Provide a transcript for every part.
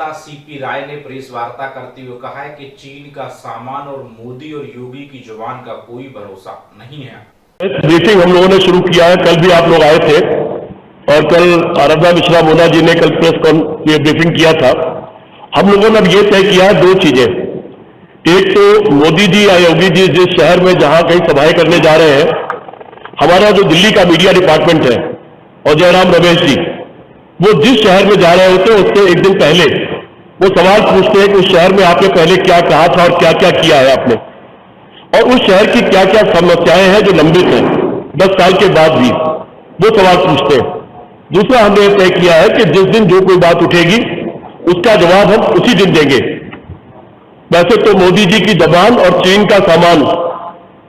नेता सीपी राय ने प्रेस वार्ता करते हुए कहा है कि चीन का सामान और मोदी और योगी की जुबान का कोई भरोसा नहीं है। ब्रीफिंग हम लोगों ने शुरू किया है। कल भी आप लोग आए थे और कल आराधना मिश्रा मोना जी ने कल ब्रीफिंग किया था। हम लोगों ने अब ये तय किया है दो चीजें। एक तो मोदी जी या योगी जी जिस शहर में जहां कहीं सभाएं करने जा रहे हैं, हमारा जो दिल्ली का मीडिया डिपार्टमेंट है और जयराम रमेश जी, वो जिस शहर में जा रहे होते हैं उससे एक दिन पहले वो सवाल पूछते हैं कि उस शहर में आपने पहले क्या कहा था और क्या क्या किया है आपने, और उस शहर की क्या क्या समस्याएं हैं जो लंबित हैं 10 साल के बाद भी, वो सवाल पूछते हैं। दूसरा हमने तय किया है कि जिस दिन जो कोई बात उठेगी उसका जवाब हम उसी दिन देंगे। वैसे तो मोदी जी की जबान और चीन का सामान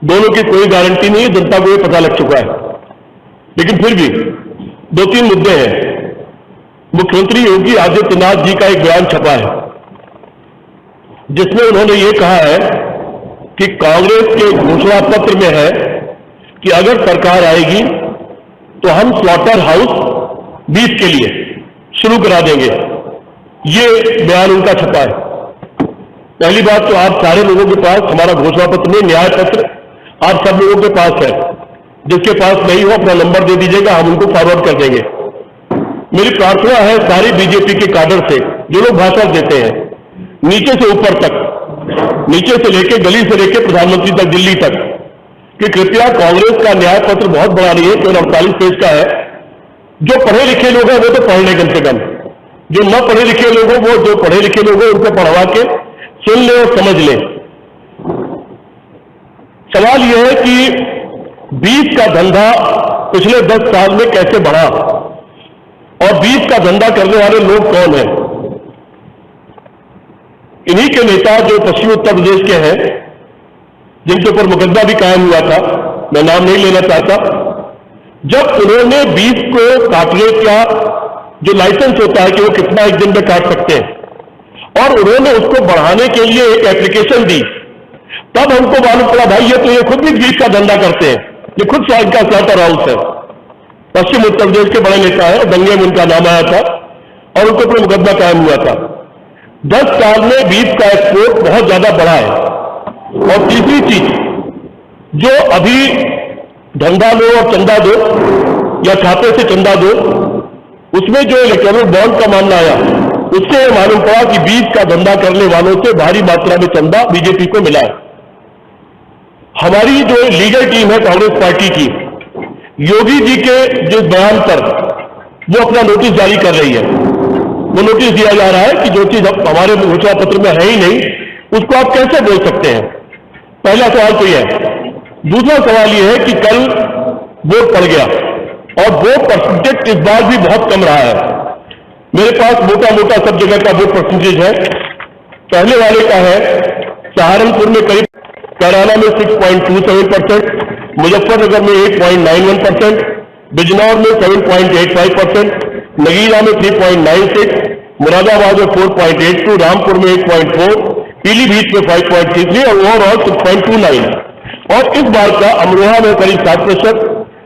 दोनों की कोई गारंटी नहीं है, जनता को ये पता लग चुका है। लेकिन फिर भी 2-3 मुद्दे हैं। मुख्यमंत्री योगी आदित्यनाथ जी का एक बयान छपा है जिसमें उन्होंने ये कहा है कि कांग्रेस के घोषणा पत्र में है कि अगर सरकार आएगी तो हम स्लॉटर हाउस बीफ के लिए शुरू करा देंगे। ये बयान उनका छपा है। पहली बात तो आप सारे लोगों के पास हमारा घोषणा पत्र में न्याय पत्र आप सब लोगों के पास है। जिसके पास नहीं हो अपना नंबर दे दीजिएगा, हम उनको फॉरवर्ड कर देंगे। मेरी प्रार्थना है सारी बीजेपी के काडर से जो लोग भाषण देते हैं, नीचे से ऊपर तक, नीचे से लेके गली से लेके प्रधानमंत्री तक, दिल्ली तक, कि कृपया कांग्रेस का न्याय पत्र बहुत बड़ा नहीं है, केवल 48 पेज का है। जो पढ़े लिखे लोग हैं वो तो पढ़ लें कम से कम, जो न पढ़े लिखे लोग हैं वो जो पढ़े लिखे लोग हैं उनको पढ़वा के सुन ले और समझ ले। सवाल यह है कि बीफ का धंधा पिछले 10 साल में कैसे बढ़ा और बीफ का धंधा करने वाले लोग कौन हैं। इन्हीं के नेता जो पश्चिमी उत्तर प्रदेश के हैं, जिनके ऊपर मुकदमा भी कायम हुआ था, मैं नाम नहीं लेना चाहता, जब उन्होंने बीफ को काटने का जो लाइसेंस होता है कि वो कितना एक दिन में काट सकते हैं, और उन्होंने उसको बढ़ाने के लिए एक एप्लीकेशन दी, तब हमको मालूम पड़ा भाई ये खुद भी बीफ का धंधा करते हैं, ये खुद इनका स्लॉटर हाउस है। पश्चिम उत्तर प्रदेश के बड़े नेता है, दंगे में उनका नाम आया था और उनके ऊपर मुकदमा कायम हुआ था। 10 साल में बीफ का एक्सपोर्ट बहुत ज्यादा बढ़ा है। और तीसरी चीज, जो अभी धंधा लो और चंदा दो या छापे से चंदा दो, उसमें जो इलेक्टोरल बॉन्ड का मामला आया, उससे मालूम पड़ा कि बीफ का धंधा करने वालों से भारी मात्रा में चंदा बीजेपी को मिला है। हमारी जो लीगल टीम है कांग्रेस पार्टी की, योगी जी के जिस बयान पर वो अपना नोटिस जारी कर रही है, वो नोटिस दिया जा रहा है कि जो चीज हमारे घोषणा पत्र में है ही नहीं उसको आप कैसे बोल सकते हैं। पहला सवाल तो यह है। दूसरा सवाल यह है कि कल वोट पड़ गया और वोट परसेंटेज इस बार भी बहुत कम रहा है। मेरे पास मोटा मोटा सब जगह का वोट परसेंटेज है। पहले वाले का है सहारनपुर में करीब, कैराना में 6.27%, मुजफ्फरनगर में 8.91%, बिजनौर में 7.85%, नगीना में 3.96, मुरादाबाद में 4.82, रामपुर में 8.4, पीलीभीत में 5.33 और ओवरऑल 6.29। और इस बार का अमरोहा में करीब 7%,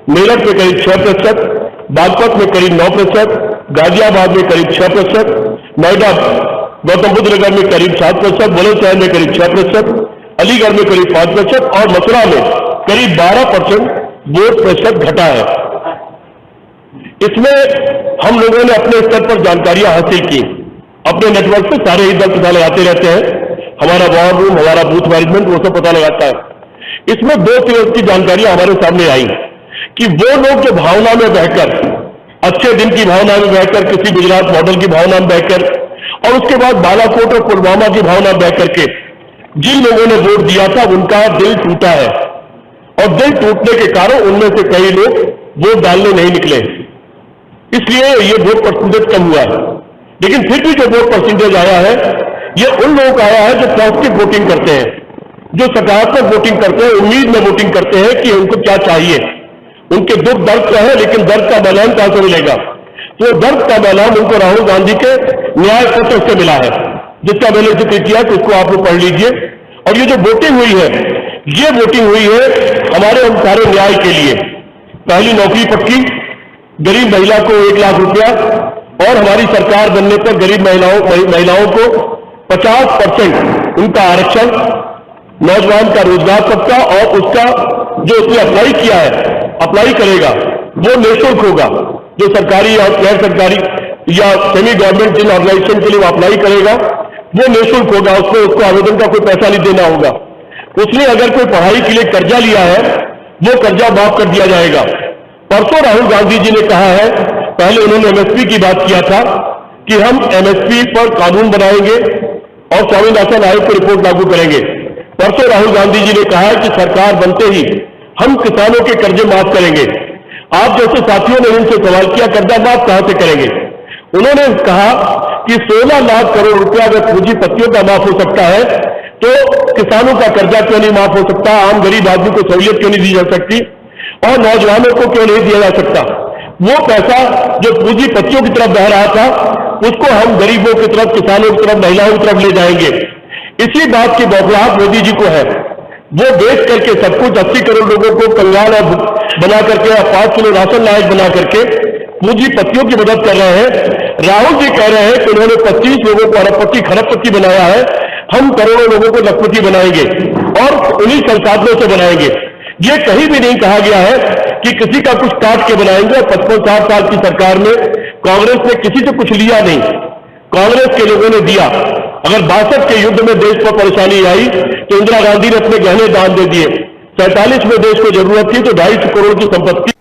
मेरठ में करीब 6%, बागपत में करीब 9%, गाजियाबाद में करीब 6%, नोएडा गौतम बुद्ध नगर में करीब 7%, बुलंदशहर में करीब 6%, अलीगढ़ में करीब 5% और मथुरा में करीब 12% वोट प्रतिशत घटा है। इसमें हम लोगों ने अपने स्तर पर जानकारियां हासिल की, अपने नेटवर्क से सारे ही दल पता लगाते रहते हैं, हमारा वॉर रूम, हमारा बूथ मैनेजमेंट वो सब पता लगाता है। इसमें 2 चीजों की जानकारियां हमारे सामने आई कि वो लोग जो भावना में बहकर, अच्छे दिन की भावना में बहकर, किसी गुजरात मॉडल की भावना में बहकर और उसके बाद बालाकोट और पुलवामा की भावना में बहकर के जिन लोगों ने वोट दिया था उनका दिल टूटा है और दिल टूटने के कारण उनमें से कई लोग वोट डालने नहीं निकले, इसलिए ये वोट परसेंटेज कम हुआ है। लेकिन फिर भी जो वोट परसेंटेज आया है ये उन लोगों का आया है जो पॉजिटिव वोटिंग करते हैं, जो सकारात्मक वोटिंग करते हैं, उम्मीद में वोटिंग करते हैं कि उनको क्या चाहिए, उनके दुख दर्द का है, लेकिन दर्द का बयान कहां से मिलेगा। तो दर्द का बयान उनको राहुल गांधी के न्याय पत्र से मिला है, जिसका मैंने जिक्र किया कि उसको आप लोग पढ़ लीजिए। और ये जो वोटिंग हुई है, ये वोटिंग हुई है हमारे उन सारे न्याय के लिए। पहली नौकरी पक्की, गरीब महिला को 1 लाख रुपया, और हमारी सरकार बनने पर गरीब महिलाओं को 50% उनका आरक्षण, नौजवान का रोजगार सबका और उसका जो उसने अप्लाई किया है, अप्लाई करेगा, वो निःशुल्क होगा। जो सरकारी और गैर सरकारी या सेमी गवर्नमेंट जिन ऑर्गेनाइजेशन के लिए वो अप्लाई करेगा वो निःशुल्क होगा, उसमें उसको आवेदन का कोई पैसा नहीं देना होगा। उसने अगर कोई पढ़ाई के लिए कर्जा लिया है वो कर्जा माफ कर दिया जाएगा। परसों राहुल गांधी जी ने कहा है, पहले उन्होंने एमएसपी की बात किया था कि हम एमएसपी पर कानून बनाएंगे और स्वामीनाथन आयोग की रिपोर्ट लागू करेंगे। परसों राहुल गांधी जी ने कहा है कि सरकार बनते ही हम किसानों के कर्जे माफ करेंगे। आप जैसे साथियों ने उनसे सवाल किया, कर्जा माफ कहां से करेंगे? उन्होंने कहा कि 16 लाख करोड़ रुपया अगर पूंजीपतियों का माफ हो सकता है तो किसानों का कर्जा क्यों नहीं माफ हो सकता? आम गरीब आदमी को सहूलियत क्यों नहीं दी जा सकती और नौजवानों को क्यों नहीं दिया जा सकता? वो पैसा जो पूंजीपतियों की तरफ बह रहा था उसको हम गरीबों की तरफ, किसानों की तरफ, महिलाओं की तरफ ले जाएंगे। इसी बात की बौखलाहट मोदी जी को है। वो बेच करके सब कुछ 80 करोड़ लोगों को कंगाल और बना करके 5 किलो राशन लायक बना करके पूंजीपतियों की मदद कर रहे हैं। राहुल जी कह रहे हैं कि उन्होंने 25 लोगों को अरबपति खरबपति बनाया है, हम करोड़ों लोगों को लखपति बनाएंगे और उन्हीं संसाधनों से बनाएंगे। ये कहीं भी नहीं कहा गया है कि किसी का कुछ काट के बनाएंगे। 55-60 साल की सरकार में कांग्रेस ने किसी से कुछ लिया नहीं, कांग्रेस के लोगों ने दिया। अगर 62 के युद्ध में देश पर परेशानी आई तो इंदिरा गांधी ने अपने गहने दान दे दिए। 47 में देश को जरूरत थी तो 250 करोड़ की संपत्ति